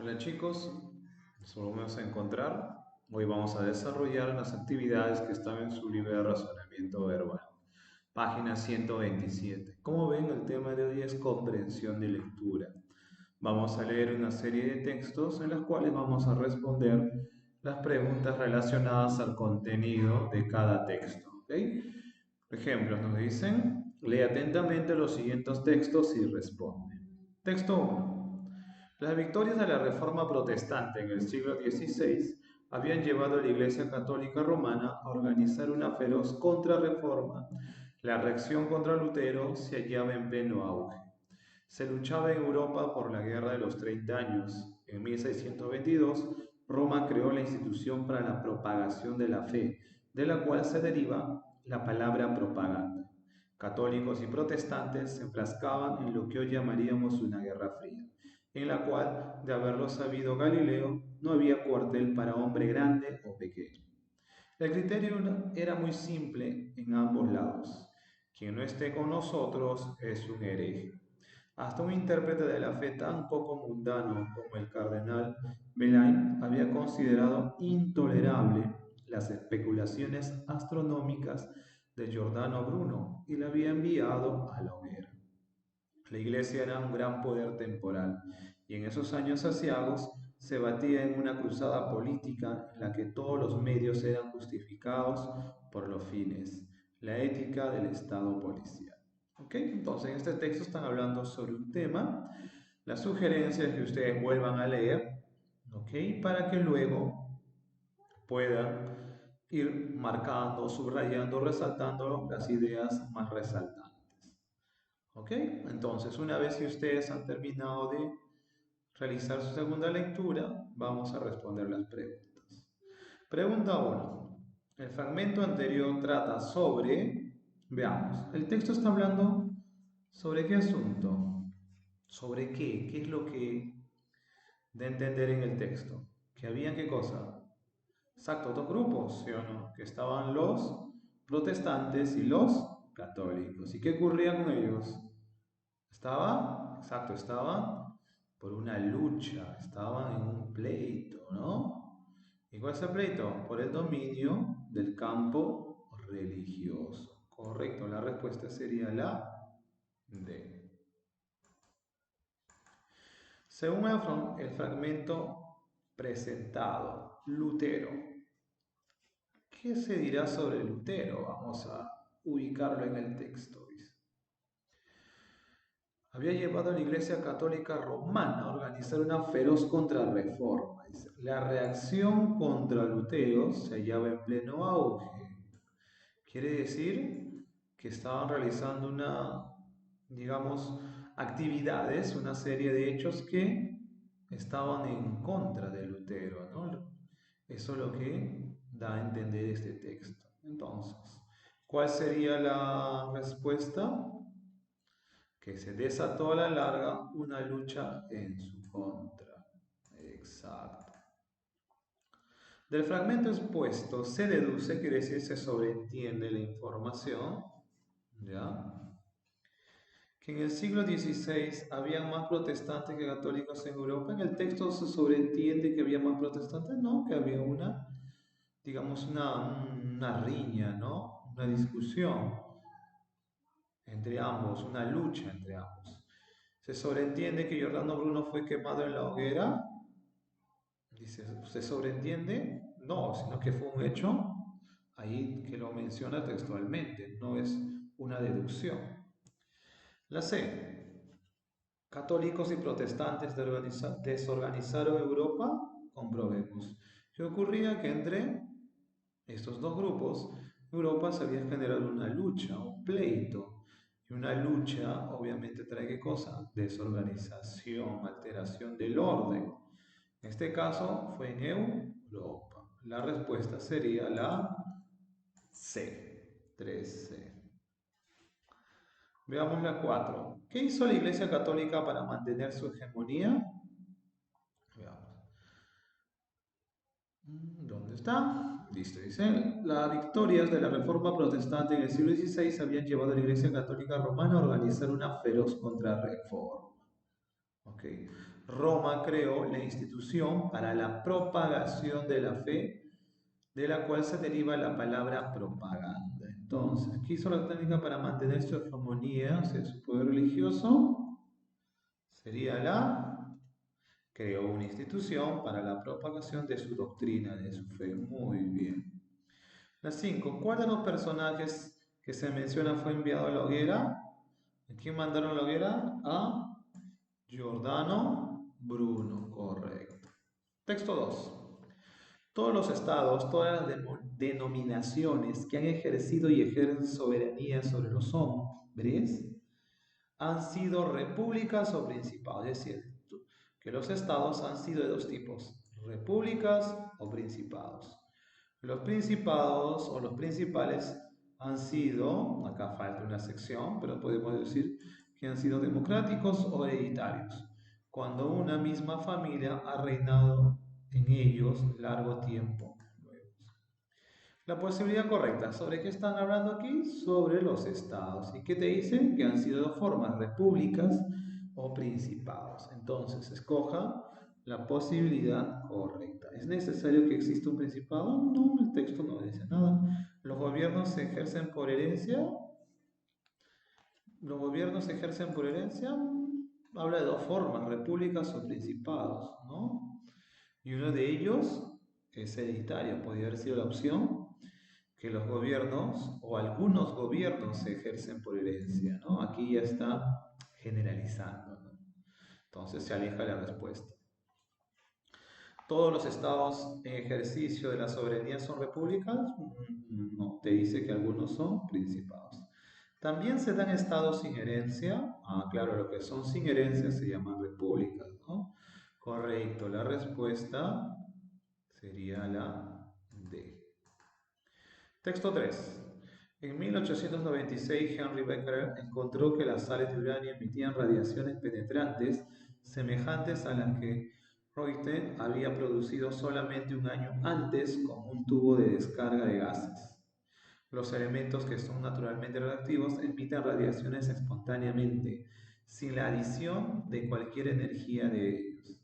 Hola chicos, nos volvemos a encontrar. Hoy vamos a desarrollar las actividades que están en su libro de razonamiento verbal, página 127. Como ven, el tema de hoy es comprensión de lectura. Vamos a leer una serie de textos en los cuales vamos a responder las preguntas relacionadas al contenido de cada texto. ¿Ok? Por ejemplo, nos dicen, lee atentamente los siguientes textos y responde. Texto 1. Las victorias de la Reforma Protestante en el siglo XVI habían llevado a la Iglesia Católica Romana a organizar una feroz contrarreforma. La reacción contra Lutero se hallaba en pleno auge. Se luchaba en Europa por la Guerra de los 30 años. En 1622, Roma creó la institución para la propagación de la fe, de la cual se deriva la palabra propaganda. Católicos y protestantes se enfrascaban en lo que hoy llamaríamos una guerra fría, en la cual, de haberlo sabido Galileo, no había cuartel para hombre grande o pequeño. El criterio era muy simple en ambos lados. Quien no esté con nosotros es un hereje. Hasta un intérprete de la fe tan poco mundano como el cardenal Belain había considerado intolerable las especulaciones astronómicas de Giordano Bruno y le había enviado a la hoguera. La iglesia era un gran poder temporal y en esos años aciagos se batía en una cruzada política en la que todos los medios eran justificados por los fines, la ética del Estado policial. ¿Ok? Entonces en este texto están hablando sobre un tema. La sugerencia es que ustedes vuelvan a leer, ¿ok? Para que luego puedan ir marcando, subrayando, resaltando las ideas más resaltantes. ¿Ok? Entonces, una vez que ustedes han terminado de realizar su segunda lectura, vamos a responder las preguntas. Pregunta 1. El fragmento anterior trata sobre, veamos, el texto está hablando sobre qué asunto, sobre qué es lo que da a entender en el texto. ¿Que habían qué cosa? Exacto, dos grupos, ¿sí o no? Que estaban los protestantes y los católicos. ¿Y qué ocurría con ellos? Estaban por una lucha, estaban en un pleito, ¿no? ¿Y cuál es el pleito? Por el dominio del campo religioso. Correcto, la respuesta sería la D. Según el fragmento presentado, Lutero. ¿Qué se dirá sobre Lutero? Vamos a ubicarlo en el texto. Dice. Había llevado a la Iglesia Católica Romana a organizar una feroz contrarreforma. Dice. La reacción contra Lutero se hallaba en pleno auge. Quiere decir que estaban realizando digamos, actividades, una serie de hechos que estaban en contra de Lutero, ¿no? Eso es lo que da a entender este texto. Entonces, ¿cuál sería la respuesta? Que se desató a la larga una lucha en su contra. Exacto. Del fragmento expuesto se deduce, quiere decir, se sobreentiende la información, ¿ya? Que en el siglo XVI había más protestantes que católicos en Europa. En el texto se sobreentiende que había más protestantes, no, que había digamos, una riña, ¿no? Una discusión entre ambos, una lucha entre ambos. Se sobreentiende que Giordano Bruno fue quemado en la hoguera. Dice, ¿se sobreentiende? No, sino que fue un hecho ahí que lo menciona textualmente, no es una deducción. La C. Católicos y protestantes desorganizaron Europa. Comprobemos. ¿Qué ocurría? Que entre estos dos grupos, Europa se había generado una lucha, un pleito. Y una lucha obviamente trae ¿qué cosa? Desorganización, alteración del orden. En este caso fue en Europa. La respuesta sería la C, 3C. Veamos la 4. ¿Qué hizo la Iglesia Católica para mantener su hegemonía? Veamos. ¿Dónde está? Listo, dice. Las victorias de la Reforma Protestante en el siglo XVI habían llevado a la Iglesia Católica Romana a organizar una feroz contrarreforma. Ok. Roma creó la institución para la propagación de la fe, de la cual se deriva la palabra propaganda. Entonces, ¿qué hizo la técnica para mantener su hegemonía, o sea, su poder religioso? Sería creó una institución para la propagación de su doctrina, de su fe. Muy bien. La 5. ¿Cuál de los personajes que se menciona fue enviado a la hoguera? ¿A quién mandaron a la hoguera? A Giordano Bruno, correcto. Texto 2. Todos los estados, todas las denominaciones que han ejercido y ejercen soberanía sobre los hombres han sido repúblicas o principados. Es decir, que los estados han sido de dos tipos, repúblicas o principados. Los principados o los principales han sido, acá falta una sección, pero podemos decir que han sido democráticos o hereditarios, cuando una misma familia ha reinado en ellos largo tiempo. La posibilidad correcta, ¿sobre qué están hablando aquí? Sobre los estados. ¿Y qué te dicen? Que han sido de formas repúblicas o principados. Entonces, escoja la posibilidad correcta. ¿Es necesario que exista un principado? No, el texto no dice nada. ¿Los gobiernos se ejercen por herencia? ¿Los gobiernos se ejercen por herencia? Habla de dos formas, repúblicas o principados, ¿no? Y uno de ellos es hereditario, podría haber sido la opción que los gobiernos o algunos gobiernos se ejercen por herencia, ¿no? Aquí ya está generalizando, ¿no? Entonces se aleja la respuesta. ¿Todos los estados en ejercicio de la soberanía son repúblicas? No, te dice que algunos son principados. También se dan estados sin herencia. Claro, lo que son sin herencia se llaman repúblicas, ¿no? Correcto, la respuesta sería la D. Texto 3. En 1896, Henry Becquerel encontró que las sales de uranio emitían radiaciones penetrantes semejantes a las que Röntgen había producido solamente un año antes con un tubo de descarga de gases. Los elementos que son naturalmente radioactivos emiten radiaciones espontáneamente, sin la adición de cualquier energía de ellos.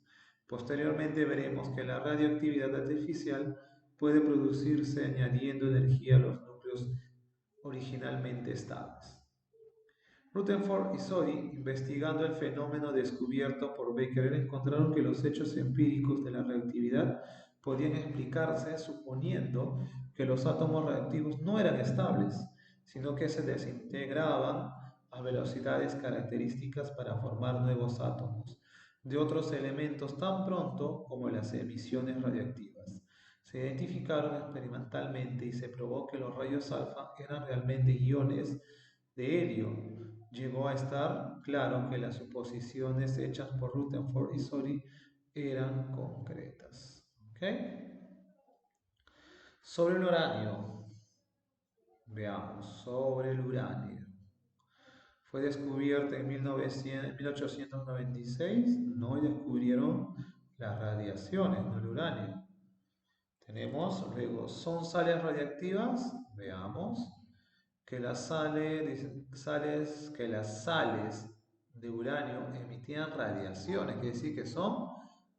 Posteriormente veremos que la radioactividad artificial puede producirse añadiendo energía a los núcleos originalmente estables. Rutherford y Soddy, investigando el fenómeno descubierto por Becquerel, encontraron que los hechos empíricos de la reactividad podían explicarse suponiendo que los átomos reactivos no eran estables, sino que se desintegraban a velocidades características para formar nuevos átomos de otros elementos tan pronto como las emisiones radiactivas. Se identificaron experimentalmente y se probó que los rayos alfa eran realmente iones de helio. Llegó a estar claro que las suposiciones hechas por Rutherford y Soddy eran concretas. ¿Okay? Sobre el uranio. Veamos, sobre el uranio. Fue descubierta en 1896, no, y descubrieron las radiaciones del uranio. Tenemos luego, ¿son sales radiactivas? Veamos que las sales de uranio emitían radiaciones, quiere decir que son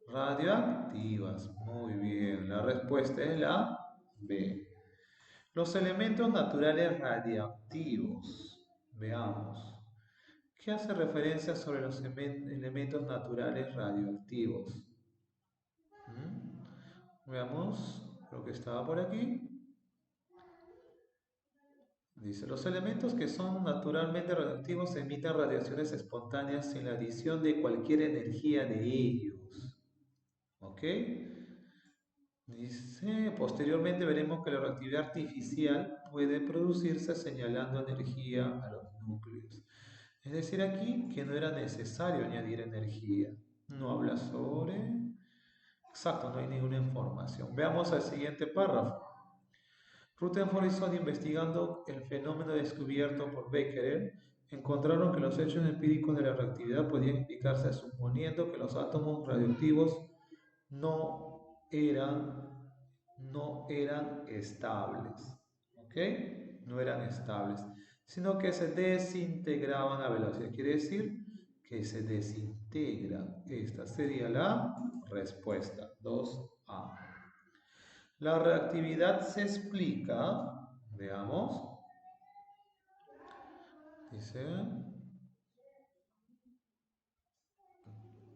radioactivas. Muy bien, la respuesta es la B. Los elementos naturales radioactivos. Veamos. ¿Qué hace referencia sobre los elementos naturales radioactivos? Veamos lo que estaba por aquí. Dice, los elementos que son naturalmente radioactivos emiten radiaciones espontáneas sin la adición de cualquier energía de ellos. ¿Ok? Dice, posteriormente veremos que la reactividad artificial puede producirse señalando energía a los núcleos. Es decir, aquí que no era necesario añadir energía. No habla sobre... Exacto, no hay ninguna información. Veamos el siguiente párrafo. Rutherford y Soddy, investigando el fenómeno descubierto por Becquerel, encontraron que los hechos empíricos de la reactividad podían explicarse suponiendo que los átomos radioactivos no eran estables, ¿ok? No eran estables, sino que se desintegraban a velocidad. Quiere decir que se desintegra. Esta sería la respuesta, 2A. La reactividad se explica, veamos, dice,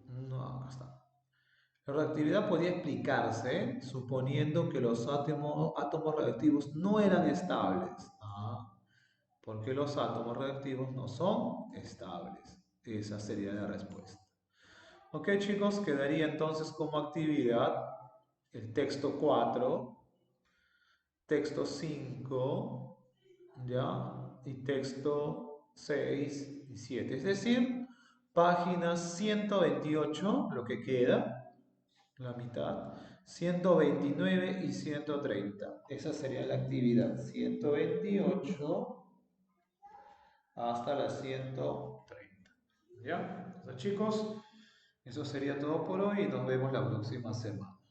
no, acá está. La reactividad podía explicarse suponiendo que los átomos reactivos no eran estables. Porque los átomos reactivos no son estables. Esa sería la respuesta. Ok, chicos, quedaría entonces como actividad el texto 4, texto 5, ¿ya? Y texto 6 y 7. Es decir, páginas 128, lo que queda, la mitad, 129 y 130. Esa sería la actividad 128 hasta la 130. ¿Ya? Entonces, chicos, eso sería todo por hoy y nos vemos la próxima semana.